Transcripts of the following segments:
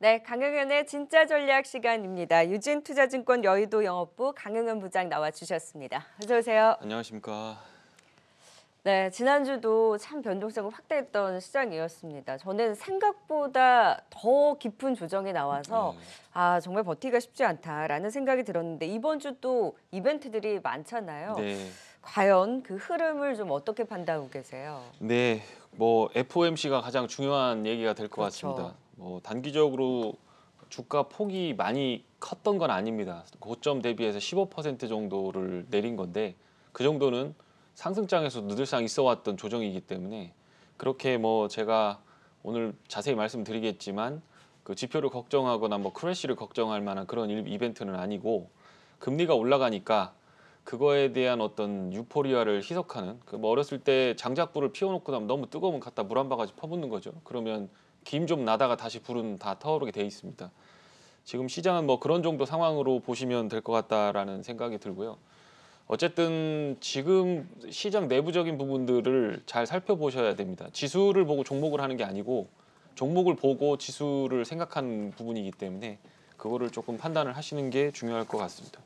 네, 강영현의 진짜 전략 시간입니다. 유진투자증권 여의도 영업부 강영현 부장 나와주셨습니다. 어서 오세요. 안녕하십니까. 네, 지난주도 참 변동성을 확대했던 시장이었습니다. 저는 생각보다 더 깊은 조정이 나와서 네. 정말 버티기가 쉽지 않다라는 생각이 들었는데 이번 주 또 이벤트들이 많잖아요. 네. 과연 그 흐름을 좀 어떻게 판단하고 계세요? 네. 뭐 FOMC가 가장 중요한 얘기가 될 것 그렇죠. 같습니다. 뭐 단기적으로 주가 폭이 많이 컸던 건 아닙니다. 고점 대비해서 15% 정도를 내린 건데 그 정도는 상승장에서 늘상 있어 왔던 조정이기 때문에 그렇게 뭐 제가 오늘 자세히 말씀드리겠지만 그 지표를 걱정하거나 뭐 크래시를 걱정할 만한 그런 이벤트는 아니고 금리가 올라가니까 그거에 대한 어떤 유포리아를 희석하는 그 뭐 어렸을 때 장작불을 피워놓고 나면 너무 뜨거우면 갖다 물 한 바가지 퍼붓는 거죠. 그러면 김 좀 나다가 다시 불은 다 타오르게 돼 있습니다. 지금 시장은 뭐 그런 정도 상황으로 보시면 될 것 같다라는 생각이 들고요. 어쨌든 지금 시장 내부적인 부분들을 잘 살펴보셔야 됩니다. 지수를 보고 종목을 하는 게 아니고 종목을 보고 지수를 생각하는 부분이기 때문에 그거를 조금 판단을 하시는 게 중요할 것 같습니다.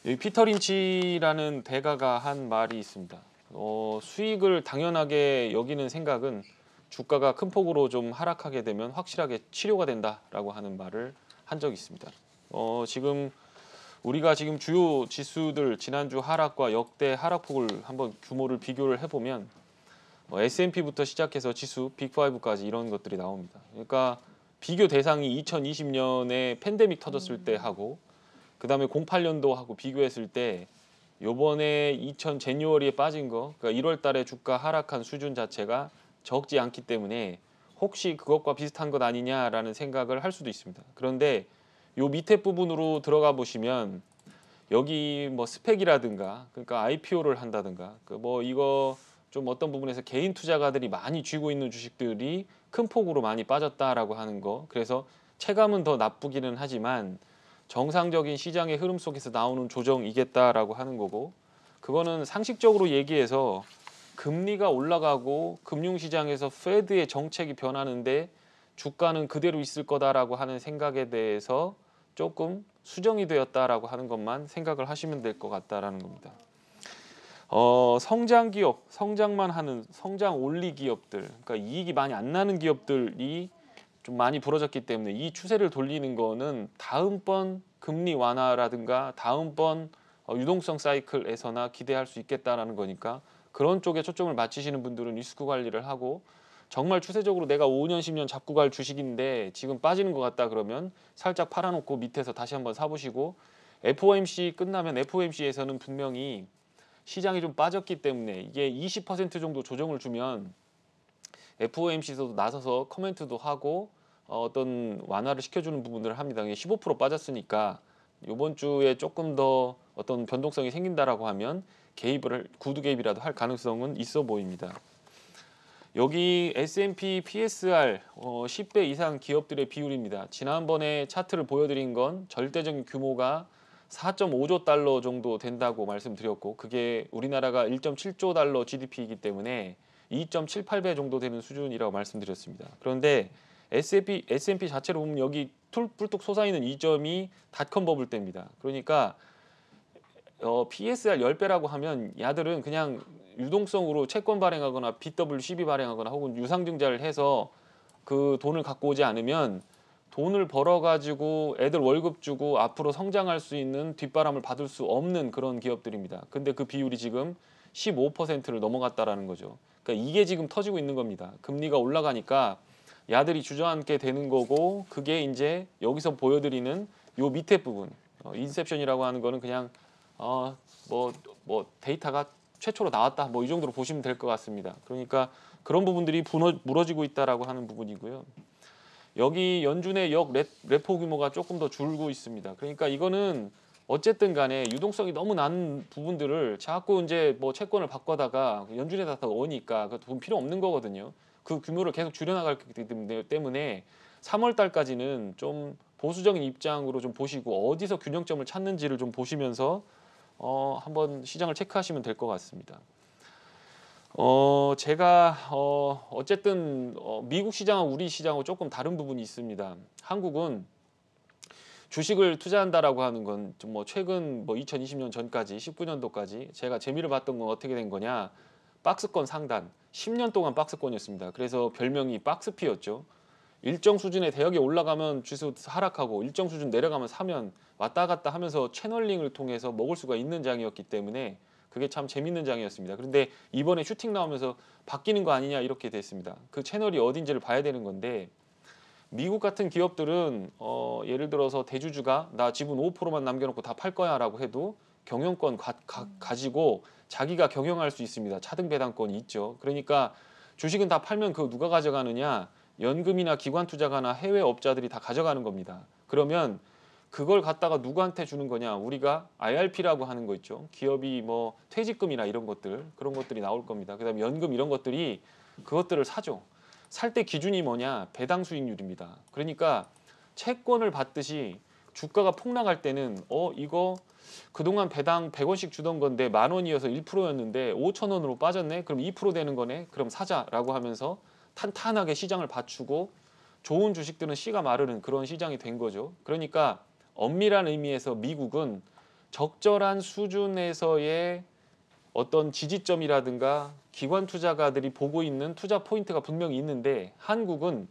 여기 피터 린치라는 대가가 한 말이 있습니다. 수익을 당연하게 여기는 생각은 주가가 큰 폭으로 좀 하락하게 되면 확실하게 치료가 된다라고 하는 말을 한 적이 있습니다. 지금 우리가 지금 주요 지수들 지난주 하락과 역대 하락폭을 한번 규모를 비교를 해보면 S&P부터 시작해서 지수 빅5까지 이런 것들이 나옵니다. 그러니까 비교 대상이 2020년에 팬데믹 터졌을 때 하고 그다음에 08년도 하고 비교했을 때 요번에 2000 제뉴얼리에 빠진 거 그러니까 1월 달에 주가 하락한 수준 자체가 적지 않기 때문에 혹시 그것과 비슷한 것 아니냐라는 생각을 할 수도 있습니다. 그런데 요 밑에 부분으로 들어가 보시면 여기 뭐 스펙이라든가 그러니까 IPO를 한다든가 그 뭐 이거 좀 어떤 부분에서 개인 투자가들이 많이 쥐고 있는 주식들이 큰 폭으로 많이 빠졌다라고 하는 거. 그래서 체감은 더 나쁘기는 하지만 정상적인 시장의 흐름 속에서 나오는 조정이겠다라고 하는 거고 그거는 상식적으로 얘기해서 금리가 올라가고 금융시장에서 페드의 정책이 변하는데 주가는 그대로 있을 거다라고 하는 생각에 대해서 조금 수정이 되었다라고 하는 것만 생각을 하시면 될 것 같다라는 겁니다. 성장 기업, 성장만 하는 성장 온리 기업들, 그러니까 이익이 많이 안 나는 기업들이 좀 많이 부러졌기 때문에 이 추세를 돌리는 거는 다음번 금리 완화라든가 다음번 유동성 사이클에서나 기대할 수 있겠다라는 거니까 그런 쪽에 초점을 맞추시는 분들은 리스크 관리를 하고 정말 추세적으로 내가 5년, 10년 잡고 갈 주식인데 지금 빠지는 것 같다 그러면 살짝 팔아놓고 밑에서 다시 한번 사보시고 FOMC 끝나면 FOMC에서는 분명히 시장이 좀 빠졌기 때문에 이게 20% 정도 조정을 주면 FOMC에서도 나서서 코멘트도 하고 어떤 완화를 시켜주는 부분들을 합니다. 15% 빠졌으니까 이번 주에 조금 더 어떤 변동성이 생긴다라고 하면 구두 개입이라도 할 가능성은 있어 보입니다. 여기 S&P PSR 10배 이상 기업들의 비율입니다. 지난번에 차트를 보여드린 건 절대적인 규모가 4.5조 달러 정도 된다고 말씀드렸고 그게 우리나라가 1.7조 달러 GDP이기 때문에 2.78배 정도 되는 수준이라고 말씀드렸습니다. 그런데 S&P 자체로 보면 여기 뿔뚝 솟아있는 이점이 닷컴 버블 때입니다. 그러니까 PSR 10배라고 하면 야들은 그냥 유동성으로 채권 발행하거나 BWCB 발행하거나 혹은 유상증자를 해서 그 돈을 갖고 오지 않으면 돈을 벌어가지고 애들 월급 주고 앞으로 성장할 수 있는 뒷바람을 받을 수 없는 그런 기업들입니다. 근데 그 비율이 지금 15%를 넘어갔다라는 거죠. 그러니까 이게 지금 터지고 있는 겁니다. 금리가 올라가니까 야들이 주저앉게 되는 거고 그게 이제 여기서 보여드리는 요 밑에 부분 인셉션이라고 하는 거는 그냥 뭐 데이터가 최초로 나왔다 뭐 이 정도로 보시면 될 것 같습니다. 그러니까 그런 부분들이 무너지고 있다라고 하는 부분이고요. 여기 연준의 레포 규모가 조금 더 줄고 있습니다. 그러니까 이거는 어쨌든 간에 유동성이 너무 낮은 부분들을 자꾸 이제 뭐 채권을 바꿔다가 연준에다 오니까 그 돈 필요 없는 거거든요. 그 규모를 계속 줄여나가기 때문에 3월 달까지는 좀 보수적인 입장으로 좀 보시고 어디서 균형점을 찾는지를 좀 보시면서 한번 시장을 체크하시면 될 것 같습니다. 제가 어쨌든 미국 시장하고 우리 시장하고 조금 다른 부분이 있습니다. 한국은 주식을 투자한다라고 하는 건 좀 뭐 최근 뭐 2020년 전까지 19년도까지 제가 재미를 봤던 건 어떻게 된 거냐? 박스권 상단 10년 동안 박스권이었습니다. 그래서 별명이 박스피였죠. 일정 수준의 대역이 올라가면 지수 하락하고 일정 수준 내려가면 사면 왔다 갔다 하면서 채널링을 통해서 먹을 수가 있는 장이었기 때문에 그게 참 재밌는 장이었습니다. 그런데 이번에 슈팅 나오면서 바뀌는 거 아니냐 이렇게 됐습니다. 그 채널이 어딘지를 봐야 되는 건데 미국 같은 기업들은 예를 들어서 대주주가 나 지분 5%만 남겨놓고 다 팔 거야라고 해도 경영권 가지고 자기가 경영할 수 있습니다. 차등 배당권이 있죠. 그러니까 주식은 다 팔면 그거 누가 가져가느냐? 연금이나 기관 투자가나 해외 업자들이 다 가져가는 겁니다. 그러면 그걸 갖다가 누구한테 주는 거냐? 우리가 IRP라고 하는 거 있죠. 기업이 뭐 퇴직금이나 이런 것들 그런 것들이 나올 겁니다. 그다음에 연금 이런 것들이 그것들을 사죠. 살 때 기준이 뭐냐? 배당 수익률입니다. 그러니까 채권을 받듯이 주가가 폭락할 때는 이거 그동안 배당 100원씩 주던 건데 10,000원이어서 1%였는데 5,000원으로 빠졌네. 그럼 2% 되는 거네. 그럼 사자라고 하면서 탄탄하게 시장을 받치고 좋은 주식들은 씨가 마르는 그런 시장이 된 거죠. 그러니까 엄밀한 의미에서 미국은 적절한 수준에서의 어떤 지지점이라든가 기관 투자가들이 보고 있는 투자 포인트가 분명히 있는데 한국은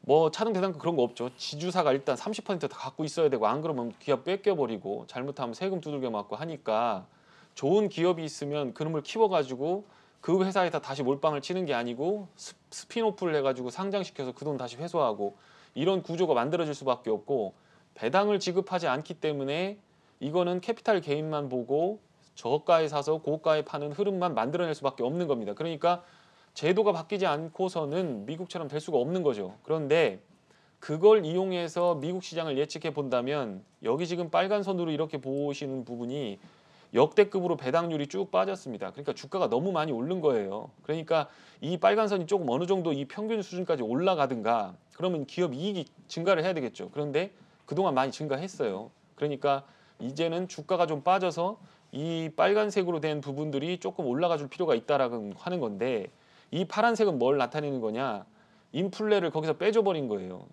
뭐 차등 배당금 그런 거 없죠. 지주사가 일단 30%다 갖고 있어야 되고 안 그러면 기업 뺏겨버리고 잘못하면 세금 두들겨 맞고 하니까 좋은 기업이 있으면 그놈을 키워가지고 그 회사에다 다시 몰빵을 치는 게 아니고 스핀오프를 해가지고 상장시켜서 그 돈 다시 회수하고 이런 구조가 만들어질 수밖에 없고 배당을 지급하지 않기 때문에 이거는 캐피탈 게인만 보고 저가에 사서 고가에 파는 흐름만 만들어낼 수밖에 없는 겁니다. 그러니까 제도가 바뀌지 않고서는 미국처럼 될 수가 없는 거죠. 그런데 그걸 이용해서 미국 시장을 예측해 본다면 여기 지금 빨간 선으로 이렇게 보시는 부분이 역대급으로 배당률이 쭉 빠졌습니다. 그러니까 주가가 너무 많이 오른 거예요. 그러니까 이 빨간 선이 조금 어느 정도 이 평균 수준까지 올라가든가 그러면 기업 이익이 증가를 해야 되겠죠. 그런데 그동안 많이 증가했어요. 그러니까 이제는 주가가 좀 빠져서 이 빨간색으로 된 부분들이 조금 올라가 줄 필요가 있다라고 하는 건데 이 파란색은 뭘 나타내는 거냐? 인플레를 거기서 빼줘 버린 거예요.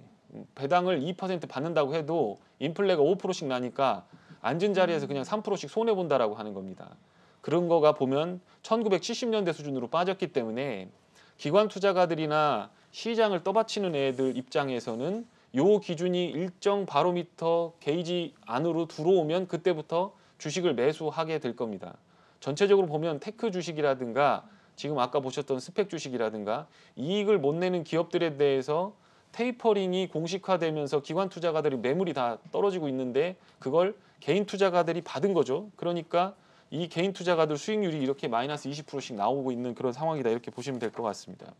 배당을 2% 받는다고 해도 인플레가 5%씩 나니까 앉은 자리에서 그냥 3%씩 손해 본다라고 하는 겁니다. 그런 거가 보면 1970년대 수준으로 빠졌기 때문에 기관 투자가들이나 시장을 떠받치는 애들 입장에서는 요 기준이 일정 바로미터 게이지 안으로 들어오면 그때부터 주식을 매수하게 될 겁니다. 전체적으로 보면 테크 주식이라든가 지금 아까 보셨던 스펙 주식이라든가 이익을 못 내는 기업들에 대해서 테이퍼링이 공식화되면서 기관 투자가들이 매물이 다 떨어지고 있는데 그걸 개인 투자가들이 받은 거죠. 그러니까 이 개인 투자가들 수익률이 이렇게 마이너스 20%씩 나오고 있는 그런 상황이다 이렇게 보시면 될 것 같습니다.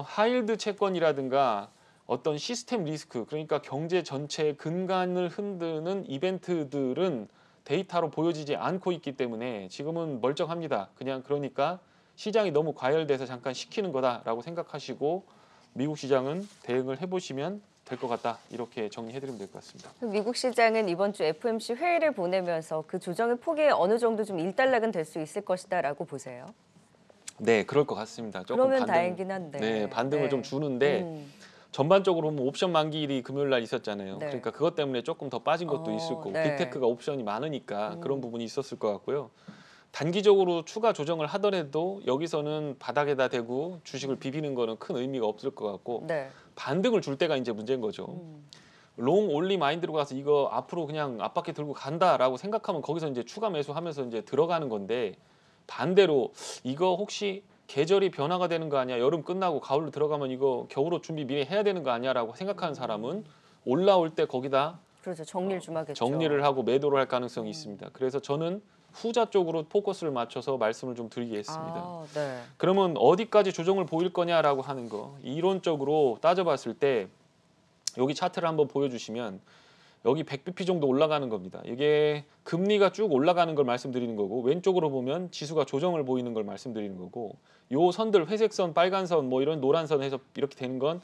하이힐드 채권이라든가 어떤 시스템 리스크 그러니까 경제 전체의 근간을 흔드는 이벤트들은 데이터로 보여지지 않고 있기 때문에 지금은 멀쩡합니다. 그냥 그러니까 시장이 너무 과열돼서 잠깐 식히는 거다라고 생각하시고 미국 시장은 대응을 해보시면 될 것 같다. 이렇게 정리해드리면 될 것 같습니다. 미국 시장은 이번 주 FOMC 회의를 보내면서 그 조정의 폭이 어느 정도 좀 일단락은 될 수 있을 것이다라고 보세요. 네, 그럴 것 같습니다. 조금 그러면 다행이긴 한데. 네, 반등을 네. 좀 주는데 전반적으로 보면 옵션 만기일이 금요일 날 있었잖아요. 네. 그러니까 그것 때문에 조금 더 빠진 것도 있을 거고 네. 빅테크가 옵션이 많으니까 그런 부분이 있었을 것 같고요. 단기적으로 추가 조정을 하더라도 여기서는 바닥에다 대고 주식을 비비는 거는 큰 의미가 없을 것 같고 네. 반등을 줄 때가 이제 문제인 거죠. 롱 올리 마인드로 가서 이거 앞으로 그냥 앞바퀴 들고 간다라고 생각하면 거기서 이제 추가 매수하면서 이제 들어가는 건데 반대로 이거 혹시 계절이 변화가 되는 거 아니야? 여름 끝나고 가을로 들어가면 이거 겨울옷 준비 미리 해야 되는 거 아니야라고 생각하는 사람은 올라올 때 거기다 그렇죠. 정리를 좀 하겠죠. 정리를 하고 매도를 할 가능성이 있습니다. 그래서 저는 후자 쪽으로 포커스를 맞춰서 말씀을 좀 드리겠습니다. 네. 그러면 어디까지 조정을 보일 거냐라고 하는 거 이론적으로 따져봤을 때 여기 차트를 한번 보여주시면 여기 100bp 정도 올라가는 겁니다. 이게 금리가 쭉 올라가는 걸 말씀드리는 거고 왼쪽으로 보면 지수가 조정을 보이는 걸 말씀드리는 거고 요 선들 회색 선, 빨간 선, 뭐 이런 노란 선 해서 이렇게 되는 건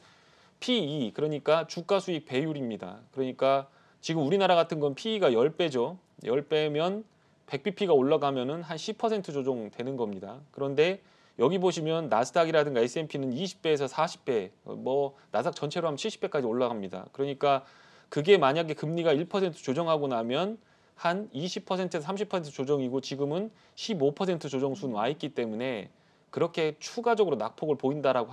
PE 그러니까 주가 수익 배율입니다. 그러니까 지금 우리나라 같은 건 PE가 10배죠. 10배면 100bp가 올라가면은 한 10% 조정되는 겁니다. 그런데 여기 보시면 나스닥이라든가 S&P는 20배에서 40배, 뭐 나스닥 전체로 하면 70배까지 올라갑니다. 그러니까 그게 만약에 금리가 1% 조정하고 나면 한 20%에서 30% 조정이고 지금은 15% 조정수는 와 있기 때문에 그렇게 추가적으로 낙폭을 보인다라고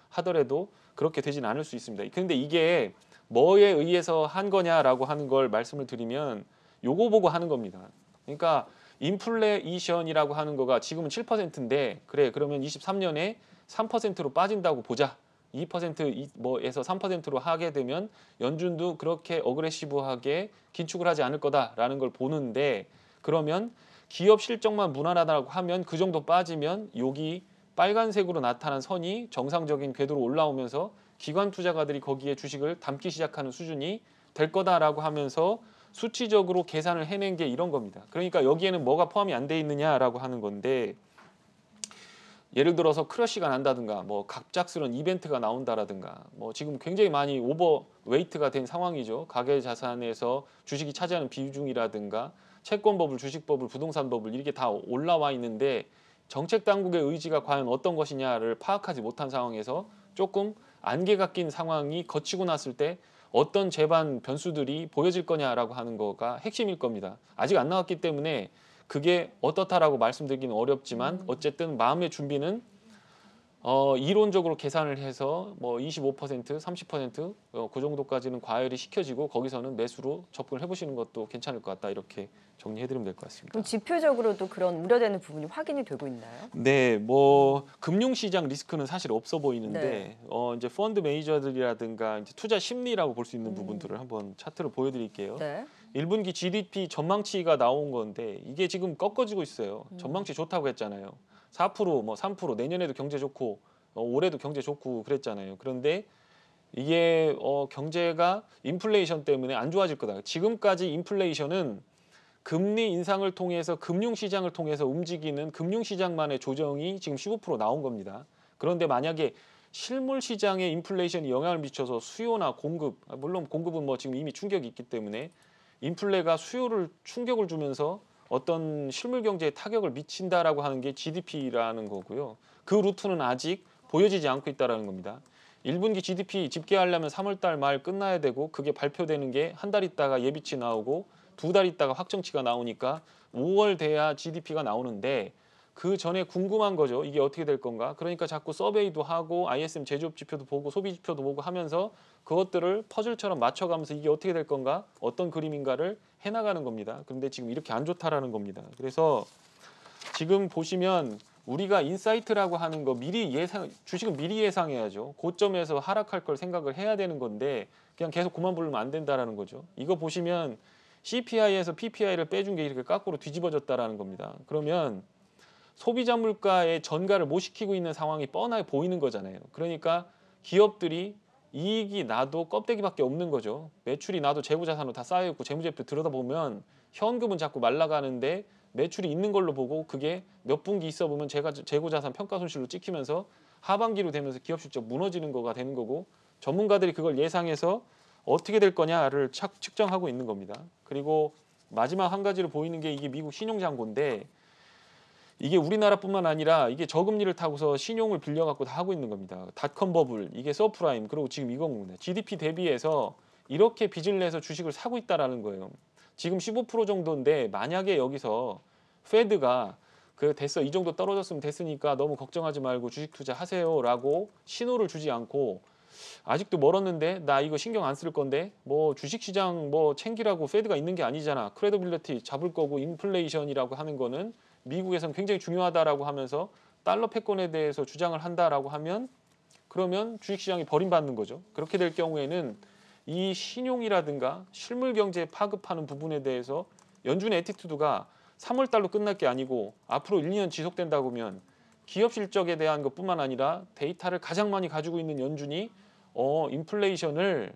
하더라도 그렇게 되진 않을 수 있습니다. 그런데 이게 뭐에 의해서 한 거냐라고 하는 걸 말씀을 드리면 요거 보고 하는 겁니다. 그러니까 인플레이션이라고 하는 거가 지금은 7%인데 그래 그러면 23년에 3%로 빠진다고 보자. 2% 뭐에서 3%로 하게 되면 연준도 그렇게 어그레시브하게 긴축을 하지 않을 거다라는 걸 보는데 그러면 기업 실적만 무난하다고 하면 그 정도 빠지면 여기 빨간색으로 나타난 선이 정상적인 궤도로 올라오면서 기관 투자가들이 거기에 주식을 담기 시작하는 수준이 될 거다라고 하면서 수치적으로 계산을 해낸 게 이런 겁니다. 그러니까 여기에는 뭐가 포함이 안 돼 있느냐라고 하는 건데 예를 들어서 크러쉬가 난다든가 뭐 갑작스러운 이벤트가 나온다라든가 뭐 지금 굉장히 많이 오버웨이트가 된 상황이죠. 가계 자산에서 주식이 차지하는 비중이라든가 채권버블, 주식버블, 부동산버블 이렇게 다 올라와 있는데 정책 당국의 의지가 과연 어떤 것이냐를 파악하지 못한 상황에서 조금 안개가 낀 상황이 거치고 났을 때 어떤 재반 변수들이 보여질 거냐라고 하는 거가 핵심일 겁니다. 아직 안 나왔기 때문에 그게 어떻다라고 말씀드리기는 어렵지만 어쨌든 마음의 준비는 이론적으로 계산을 해서 뭐 25%, 30% 그 정도까지는 과열이 시켜지고 거기서는 매수로 접근을 해보시는 것도 괜찮을 것 같다 이렇게 정리해드리면 될 것 같습니다. 그럼 지표적으로도 그런 우려되는 부분이 확인이 되고 있나요? 네, 뭐 금융시장 리스크는 사실 없어 보이는데 네. 이제 펀드 매니저들이라든가 이제 투자 심리라고 볼 수 있는 부분들을 한번 차트로 보여드릴게요. 네. 1분기 GDP 전망치가 나온 건데 이게 지금 꺾어지고 있어요. 전망치 좋다고 했잖아요. 4%, 뭐 3% 내년에도 경제 좋고 올해도 경제 좋고 그랬잖아요. 그런데 이게 경제가 인플레이션 때문에 안 좋아질 거다. 지금까지 인플레이션은 금리 인상을 통해서 금융시장을 통해서 움직이는 금융시장만의 조정이 지금 15% 나온 겁니다. 그런데 만약에 실물 시장에 인플레이션이 영향을 미쳐서 수요나 공급, 물론 공급은 뭐 지금 이미 충격이 있기 때문에 인플레가 수요를 충격을 주면서 어떤 실물 경제에 타격을 미친다라고 하는 게 GDP라는 거고요. 그 루트는 아직 보여지지 않고 있다라는 겁니다. 1분기 GDP 집계하려면 3월달 말 끝나야 되고 그게 발표되는 게 한 달 있다가 예비치 나오고 2달 있다가 확정치가 나오니까 5월 돼야 GDP가 나오는데 그 전에 궁금한 거죠. 이게 어떻게 될 건가? 그러니까 자꾸 서베이도 하고 ISM 제조업 지표도 보고 소비 지표도 보고 하면서 그것들을 퍼즐처럼 맞춰가면서 이게 어떻게 될 건가? 어떤 그림인가를 해나가는 겁니다. 그런데 지금 이렇게 안 좋다라는 겁니다. 그래서 지금 보시면 우리가 인사이트라고 하는 거 미리 주식은 미리 예상해야죠. 고점에서 하락할 걸 생각을 해야 되는 건데 그냥 계속 그만 부르면 안 된다라는 거죠. 이거 보시면 CPI에서 PPI를 빼준 게 이렇게 거꾸로 뒤집어졌다라는 겁니다. 그러면 소비자 물가의 전가를 못 시키고 있는 상황이 뻔하게 보이는 거잖아요. 그러니까 기업들이 이익이 나도 껍데기밖에 없는 거죠. 매출이 나도 재고자산으로 다 쌓여있고 재무제표 들여다보면 현금은 자꾸 말라가는데 매출이 있는 걸로 보고 그게 몇 분기 있어 보면 재고자산 평가손실로 찍히면서 하반기로 되면서 기업 실적 무너지는 거가 되는 거고 전문가들이 그걸 예상해서 어떻게 될 거냐를 측정하고 있는 겁니다. 그리고 마지막 한 가지로 보이는 게 이게 미국 신용잔고인데 이게 우리나라뿐만 아니라 이게 저금리를 타고서 신용을 빌려갖고 다 하고 있는 겁니다. 닷컴 버블, 이게 서프라임, 그리고 지금 이겁니다. GDP 대비해서 이렇게 빚을 내서 주식을 사고 있다라는 거예요. 지금 15% 정도인데 만약에 여기서 페드가 됐어 이 정도 떨어졌으면 됐으니까 너무 걱정하지 말고 주식 투자하세요라고 신호를 주지 않고 아직도 멀었는데 나 이거 신경 안 쓸 건데 뭐 주식시장 뭐 챙기라고 페드가 있는 게 아니잖아. 크레디빌리티 잡을 거고 인플레이션이라고 하는 거는 미국에선 굉장히 중요하다라고 하면서 달러 패권에 대해서 주장을 한다라고 하면 그러면 주식시장이 버림받는 거죠. 그렇게 될 경우에는 이 신용이라든가 실물 경제에 파급하는 부분에 대해서 연준의 애티튜드가 3월 달로 끝날 게 아니고 앞으로 1, 2년 지속된다고 하면 기업 실적에 대한 것뿐만 아니라 데이터를 가장 많이 가지고 있는 연준이 인플레이션을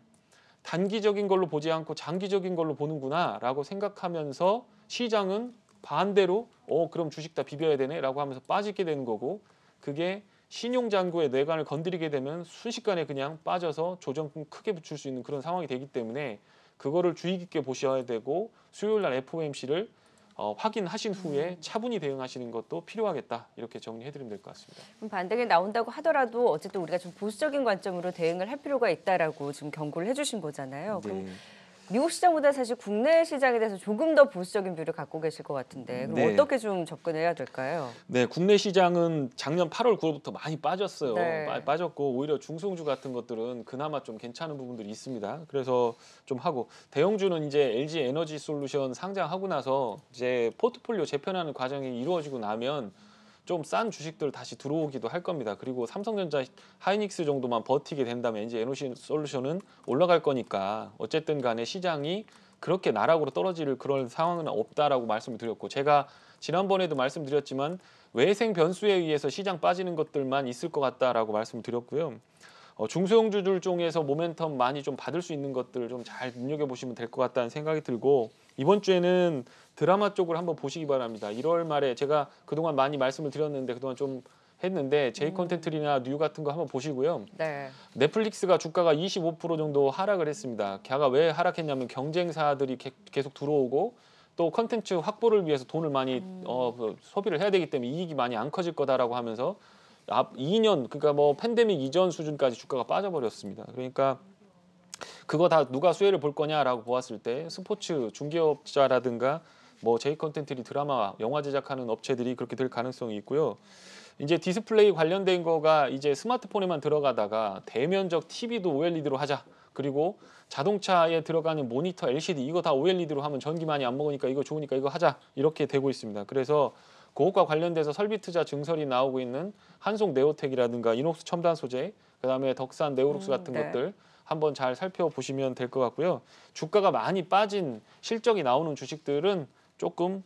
단기적인 걸로 보지 않고 장기적인 걸로 보는구나라고 생각하면서 시장은 반대로 그럼 주식 다 비벼야 되네라고 하면서 빠지게 되는 거고 그게 신용잔고의 뇌관을 건드리게 되면 순식간에 그냥 빠져서 조정금 크게 붙일 수 있는 그런 상황이 되기 때문에 그거를 주의 깊게 보셔야 되고 수요일 날 FOMC를 확인하신 후에 차분히 대응하시는 것도 필요하겠다. 이렇게 정리해드리면 될 것 같습니다. 그럼 반등이 나온다고 하더라도 어쨌든 우리가 좀 보수적인 관점으로 대응을 할 필요가 있다라고 지금 경고를 해주신 거잖아요. 그럼 네. 미국 시장보다 사실 국내 시장에 대해서 조금 더 보수적인 뷰를 갖고 계실 것 같은데 그럼 네. 어떻게 좀 접근해야 될까요? 네, 국내 시장은 작년 8월 9월부터 많이 빠졌어요. 네. 빠졌고 오히려 중소형주 같은 것들은 그나마 좀 괜찮은 부분들이 있습니다. 그래서 좀 하고 대형주는 이제 LG 에너지 솔루션 상장하고 나서 이제 포트폴리오 재편하는 과정이 이루어지고 나면 좀 싼 주식들 다시 들어오기도 할 겁니다. 그리고 삼성전자, 하이닉스 정도만 버티게 된다면 이제 에너지 솔루션은 올라갈 거니까 어쨌든 간에 시장이 그렇게 나락으로 떨어질 그런 상황은 없다라고 말씀을 드렸고 제가 지난번에도 말씀드렸지만 외생 변수에 의해서 시장 빠지는 것들만 있을 것 같다라고 말씀드렸고요. 중소형주들 중에서 모멘텀 많이 좀 받을 수 있는 것들을 좀 잘 눈여겨보시면 될 것 같다는 생각이 들고 이번 주에는 드라마 쪽을 한번 보시기 바랍니다. 1월 말에 제가 그동안 많이 말씀을 드렸는데 그동안 좀 했는데 제이 컨텐트리나 뉴 같은 거 한번 보시고요. 네. 넷플릭스가 주가가 25% 정도 하락을 했습니다. 걔가 왜 하락했냐면 경쟁사들이 계속 들어오고 또 컨텐츠 확보를 위해서 돈을 많이 소비를 해야 되기 때문에 이익이 많이 안 커질 거다라고 하면서 2년 그러니까 뭐 팬데믹 이전 수준까지 주가가 빠져버렸습니다. 그러니까 그거 다 누가 수혜를 볼 거냐라고 보았을 때 스포츠 중개업자라든가 뭐 제이 컨텐트리 드라마 영화 제작하는 업체들이 그렇게 될 가능성이 있고요. 이제 디스플레이 관련된 거가 이제 스마트폰에만 들어가다가 대면적 TV도 OLED로 하자. 그리고 자동차에 들어가는 모니터 LCD 이거 다 OLED로 하면 전기 많이 안 먹으니까 이거 좋으니까 이거 하자. 이렇게 되고 있습니다. 그래서 그것과 관련돼서 설비 투자 증설이 나오고 있는 한송 네오텍이라든가 이녹스 첨단 소재, 그다음에 덕산 네오룩스 같은 네. 것들 한번 잘 살펴보시면 될 것 같고요. 주가가 많이 빠진 실적이 나오는 주식들은 조금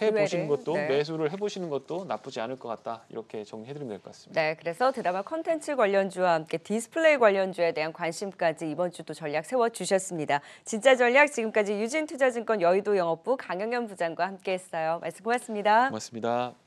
해보시는 기회를, 것도 네. 매수를 해보시는 것도 나쁘지 않을 것 같다. 이렇게 정리해드리면 될 것 같습니다. 네, 그래서 드라마 콘텐츠 관련주와 함께 디스플레이 관련주에 대한 관심까지 이번 주도 전략 세워주셨습니다. 진짜 전략 지금까지 유진투자증권 여의도 영업부 강영현 부장과 함께했어요. 말씀 고맙습니다. 고맙습니다.